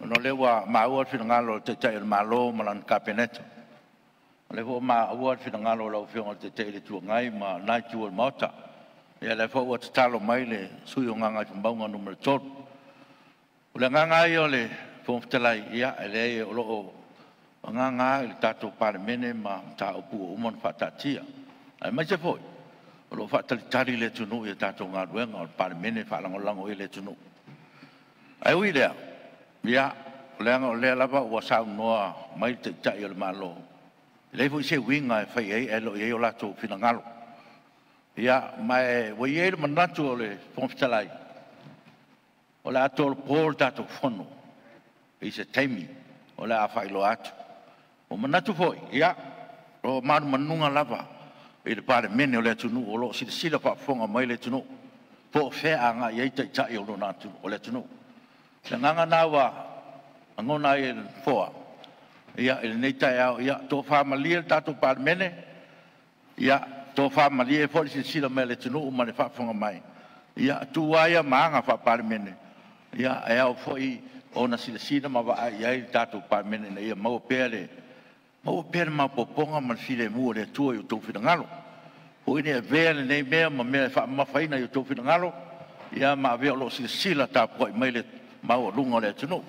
no le wa ma o fi ngalo te te ma lo malan kabinet le ho ma o fi ngalo lo fi ngol te te le tu ngai ma na tu ma ta ya le fo o talo mai le su yo nga tu ba nga numero 8 o le nga yo le fo ftela ya le o lo nga il tato parmene ma ta o pu o mon fa ta tia ai ma se foi o lo fa tali le tu no ya tato nga duenga o parmene fa lango le tu no ai ui le ya le lava wa sa no mai te ta yo malo le fo se winga fa e lo e la to fina ngalo ya mai wo ye manatu le fonftalai o la to porta to fono e se temi o la fa lo at o manatu foi ya o mar manunga lava e le pare mene o le tunu o lo si la fa fonga mai le tunu po fe anga ye te ta yo no natu o le tunu le nganga nawa angona e foa ya el neta ya to fa malia tato pare mene ya to fa mali e fo si la mele tunu o mane fa fonga mai ya tu waia manga fa parmene ya e o foi ona si ma va ya il tato parmene ne mo pere ma poponga ma si le mu le tu yo to fina ngalo o ine vele ne me fa ma faina yo to fina ngalo ya ma ve lo si la ta po mai le ma o lunga le tunu